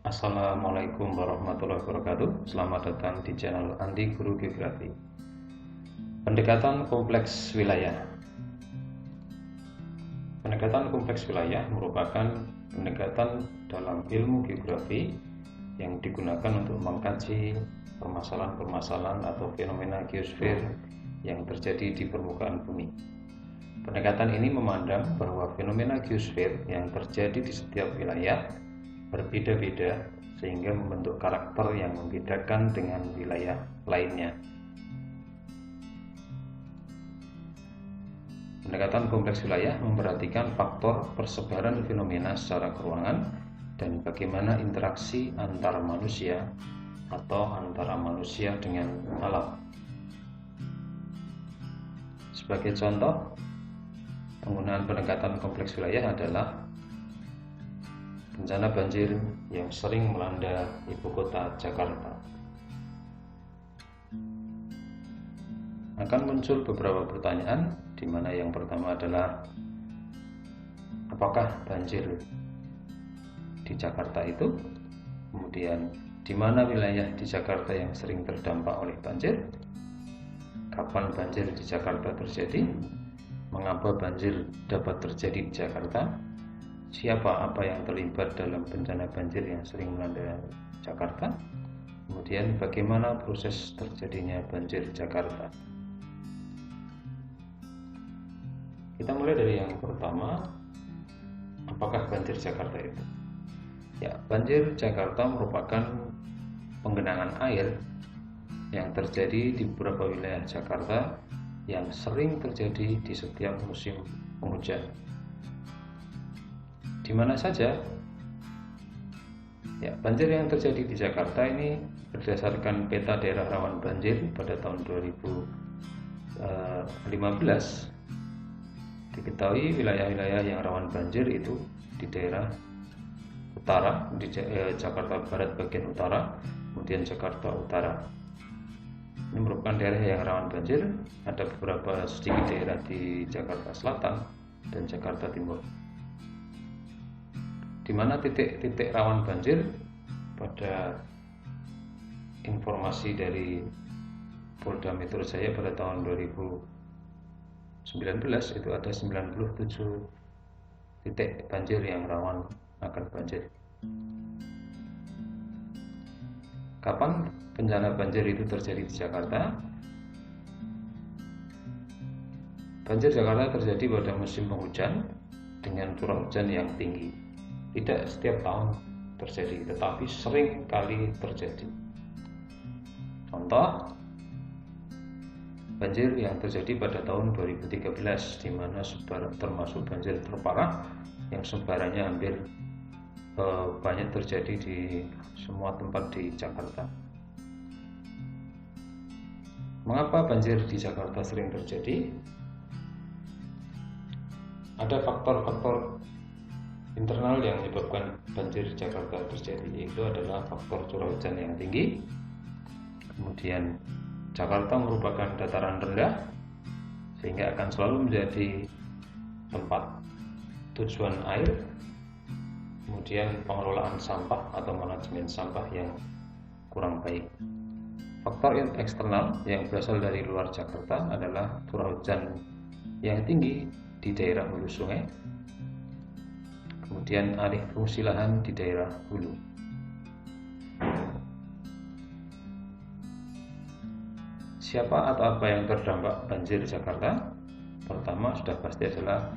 Assalamualaikum warahmatullahi wabarakatuh. Selamat datang di channel Andi Guru Geografi. Pendekatan kompleks wilayah. Pendekatan kompleks wilayah merupakan pendekatan dalam ilmu geografi yang digunakan untuk mengkaji permasalahan-permasalahan atau fenomena geosfer yang terjadi di permukaan bumi. Pendekatan ini memandang bahwa fenomena geosfer yang terjadi di setiap wilayah berbeda-beda sehingga membentuk karakter yang membedakan dengan wilayah lainnya. Pendekatan kompleks wilayah memperhatikan faktor persebaran fenomena secara keruangan dan bagaimana interaksi antara manusia atau antara manusia dengan alam. Sebagai contoh, penggunaan pendekatan kompleks wilayah adalah bencana banjir yang sering melanda ibu kota Jakarta. Akan muncul beberapa pertanyaan, di mana yang pertama adalah apakah banjir di Jakarta itu? Kemudian di mana wilayah di Jakarta yang sering terdampak oleh banjir? Kapan banjir di Jakarta terjadi? Mengapa banjir dapat terjadi di Jakarta? Siapa apa yang terlibat dalam bencana banjir yang sering melanda Jakarta? Kemudian bagaimana proses terjadinya banjir di Jakarta? Kita mulai dari yang pertama, apakah banjir Jakarta itu? Ya, banjir Jakarta merupakan penggenangan air yang terjadi di beberapa wilayah Jakarta yang sering terjadi di setiap musim penghujan. Di mana saja? Ya, banjir yang terjadi di Jakarta ini berdasarkan peta daerah rawan banjir pada tahun 2015. Diketahui wilayah-wilayah yang rawan banjir itu di daerah utara, di Jakarta Barat bagian utara, kemudian Jakarta Utara. Ini merupakan daerah yang rawan banjir. Ada beberapa sedikit daerah di Jakarta Selatan dan Jakarta Timur. Di mana titik-titik rawan banjir pada informasi dari Polda Metro Jaya pada tahun 2019 itu ada 97 titik banjir yang rawan akan banjir. Kapan bencana banjir itu terjadi di Jakarta? Banjir Jakarta terjadi pada musim penghujan dengan curah hujan yang tinggi. Tidak setiap tahun terjadi, tetapi sering kali terjadi. Contoh, banjir yang terjadi pada tahun 2013, di mana termasuk banjir terparah yang sebarannya hampir banyak terjadi di semua tempat di Jakarta. Mengapa banjir di Jakarta sering terjadi? Ada faktor-faktor internal yang menyebabkan banjir di Jakarta terjadi, yaitu adalah faktor curah hujan yang tinggi. Kemudian Jakarta merupakan dataran rendah sehingga akan selalu menjadi tempat tujuan air. Kemudian pengelolaan sampah atau manajemen sampah yang kurang baik. Faktor eksternal yang berasal dari luar Jakarta adalah curah hujan yang tinggi di daerah hulu sungai, kemudian alih fungsi lahan di daerah hulu. Siapa atau apa yang terdampak banjir di Jakarta? Pertama sudah pasti adalah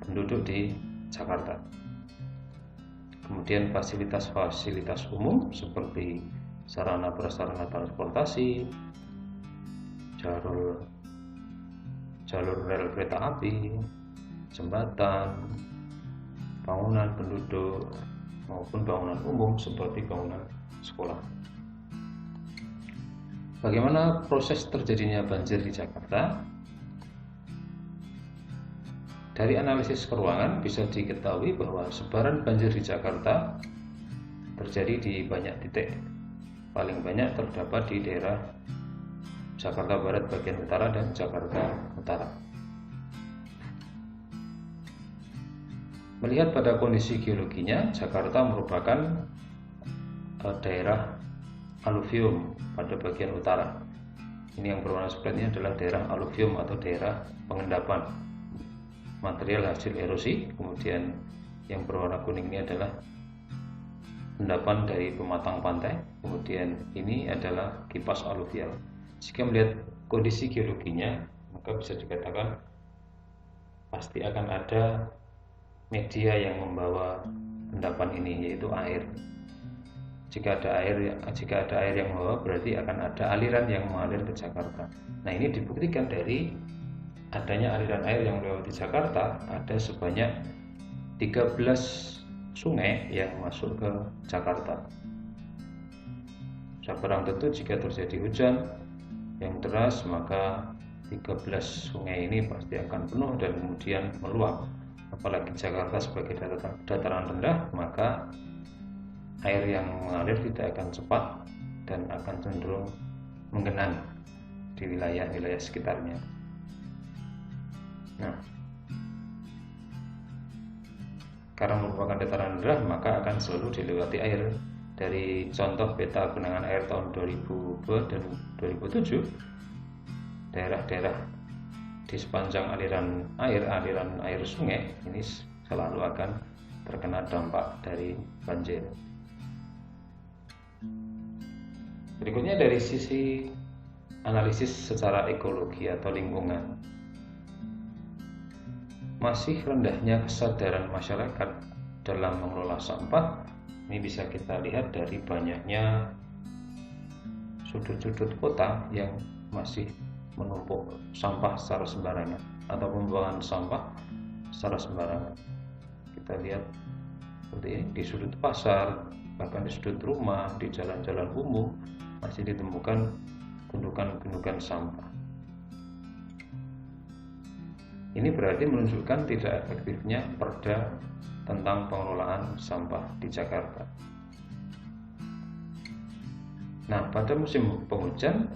penduduk di Jakarta. Kemudian fasilitas-fasilitas umum seperti sarana prasarana transportasi, jalur rel kereta api, jembatan, bangunan penduduk maupun bangunan umum seperti bangunan sekolah. Bagaimana proses terjadinya banjir di Jakarta? Dari analisis keruangan bisa diketahui bahwa sebaran banjir di Jakarta terjadi di banyak titik. Paling banyak terdapat di daerah Jakarta Barat bagian utara dan Jakarta Utara. Melihat pada kondisi geologinya, Jakarta merupakan daerah aluvium pada bagian utara. Ini yang berwarna coklat ini adalah daerah aluvium atau daerah pengendapan material hasil erosi. Kemudian yang berwarna kuning ini adalah endapan dari pematang pantai. Kemudian ini adalah kipas aluvial. Jika melihat kondisi geologinya, maka bisa dikatakan pasti akan ada media yang membawa endapan ini, yaitu air. Jika ada air yang membawa, berarti akan ada aliran yang mengalir ke Jakarta. Nah, ini dibuktikan dari adanya aliran air yang melewati Jakarta. Ada sebanyak 13 sungai yang masuk ke Jakarta. Barang tentu jika terjadi hujan yang deras, maka 13 sungai ini pasti akan penuh dan kemudian meluap. Apalagi Jakarta sebagai dataran rendah, maka air yang mengalir tidak akan cepat dan akan cenderung menggenang di wilayah-wilayah sekitarnya. Nah, karena merupakan dataran rendah, maka akan selalu dilewati air. Dari contoh peta genangan air tahun 2002 dan 2007, daerah-daerah di sepanjang aliran air sungai ini selalu akan terkena dampak dari banjir. Berikutnya dari sisi analisis secara ekologi atau lingkungan, masih rendahnya kesadaran masyarakat dalam mengelola sampah. Ini bisa kita lihat dari banyaknya sudut-sudut kota yang masih menumpuk sampah secara sembarangan atau pembuangan sampah secara sembarangan. Kita lihat seperti ini di sudut pasar, bahkan di sudut rumah, di jalan-jalan umum masih ditemukan gundukan-gundukan sampah. Ini berarti menunjukkan tidak efektifnya perda tentang pengelolaan sampah di Jakarta. Nah, pada musim penghujan,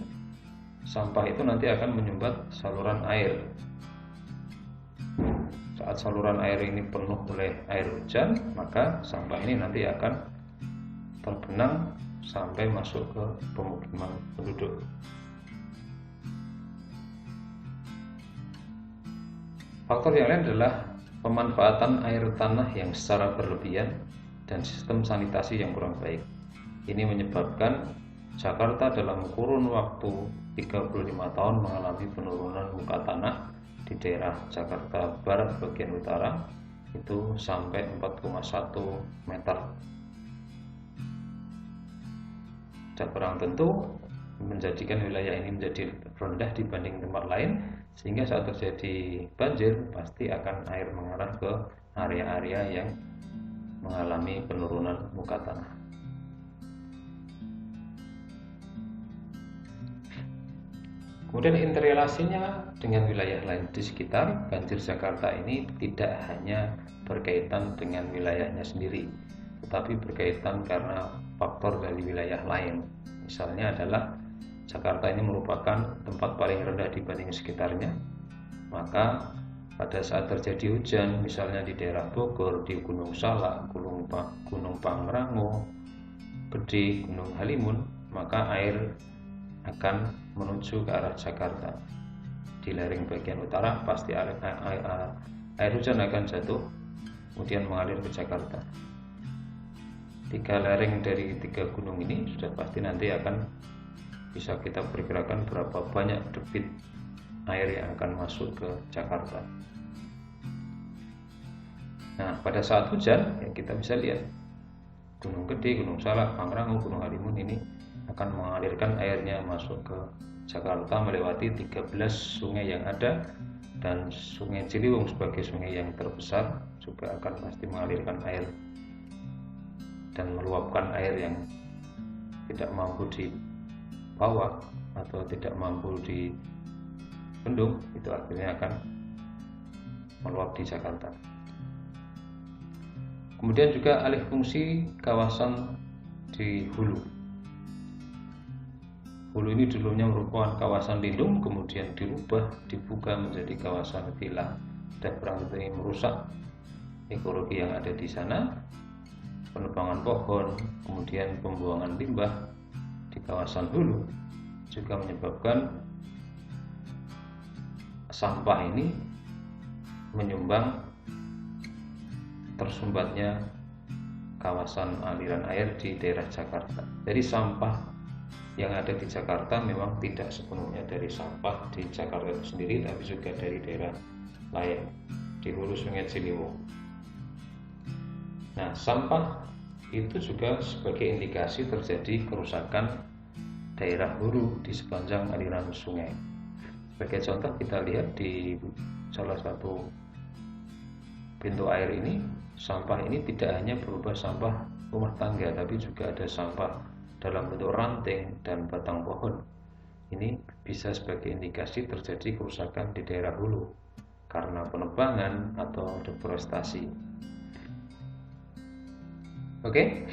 sampah itu nanti akan menyumbat saluran air. Saat saluran air ini penuh oleh air hujan, maka sampah ini nanti akan terbenam sampai masuk ke pemukiman penduduk. Faktor yang lain adalah pemanfaatan air tanah yang secara berlebihan dan sistem sanitasi yang kurang baik. Ini menyebabkan Jakarta dalam kurun waktu 35 tahun mengalami penurunan muka tanah di daerah Jakarta Barat bagian utara itu sampai 4,1 meter. Kurang tentu menjadikan wilayah ini menjadi rendah dibanding tempat lain, sehingga saat terjadi banjir pasti akan air mengarah ke area-area yang mengalami penurunan muka tanah. Kemudian interrelasinya dengan wilayah lain di sekitar, banjir Jakarta ini tidak hanya berkaitan dengan wilayahnya sendiri, tetapi berkaitan karena faktor dari wilayah lain. Misalnya adalah Jakarta ini merupakan tempat paling rendah dibanding sekitarnya, maka pada saat terjadi hujan, misalnya di daerah Bogor, di Gunung Salak, Gunung Pangrango, Bedih, Gunung Halimun, maka air akan menuju ke arah Jakarta. Di lereng bagian utara pasti air hujan akan jatuh, kemudian mengalir ke Jakarta. 3 lereng dari 3 gunung ini sudah pasti nanti akan bisa kita perkirakan berapa banyak debit air yang akan masuk ke Jakarta. Nah, pada saat hujan ya kita bisa lihat Gunung Gede, Gunung Salak, Pangrango, Gunung Halimun ini akan mengalirkan airnya masuk ke Jakarta melewati 13 sungai yang ada, dan Sungai Ciliwung sebagai sungai yang terbesar juga akan pasti mengalirkan air dan meluapkan air yang tidak mampu dibawa atau tidak mampu dibendung, itu akhirnya akan meluap di Jakarta. Kemudian juga alih fungsi kawasan di hulu. Hulu ini dulunya merupakan kawasan lindung, kemudian dibuka menjadi kawasan villa, dan perang itu merusak ekologi yang ada di sana. penebangan pohon, kemudian pembuangan limbah di kawasan hulu juga menyebabkan sampah ini menyumbang tersumbatnya kawasan aliran air di daerah Jakarta. Jadi sampah yang ada di Jakarta memang tidak sepenuhnya dari sampah di Jakarta itu sendiri, tapi juga dari daerah lain di hulu Sungai Ciliwung. Nah, sampah itu juga sebagai indikasi terjadi kerusakan daerah hulu di sepanjang aliran sungai. Sebagai contoh, kita lihat di salah satu pintu air ini, sampah ini tidak hanya berupa sampah rumah tangga, tapi juga ada sampah dalam bentuk ranting dan batang pohon. Ini bisa sebagai indikasi terjadi kerusakan di daerah hulu karena penebangan atau deforestasi. Oke,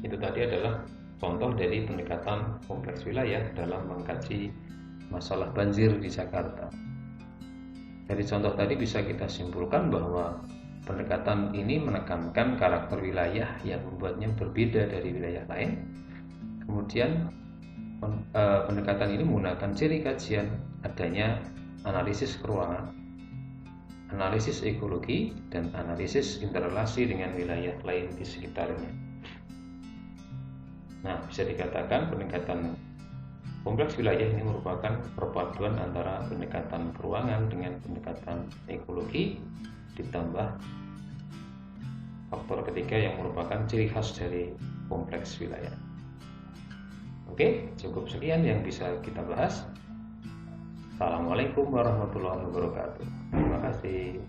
itu tadi adalah contoh dari pendekatan kompleks wilayah dalam mengkaji masalah banjir di Jakarta. Dari contoh tadi bisa kita simpulkan bahwa pendekatan ini menekankan karakter wilayah yang membuatnya berbeda dari wilayah lain. Kemudian pendekatan ini menggunakan ciri kajian adanya analisis keruangan, analisis ekologi, dan analisis interrelasi dengan wilayah lain di sekitarnya. Nah, bisa dikatakan pendekatan kompleks wilayah ini merupakan perpaduan antara pendekatan keruangan dengan pendekatan ekologi, ditambah faktor ketiga yang merupakan ciri khas dari kompleks wilayah. Oke, cukup sekian yang bisa kita bahas. Assalamualaikum warahmatullahi wabarakatuh. Terima kasih.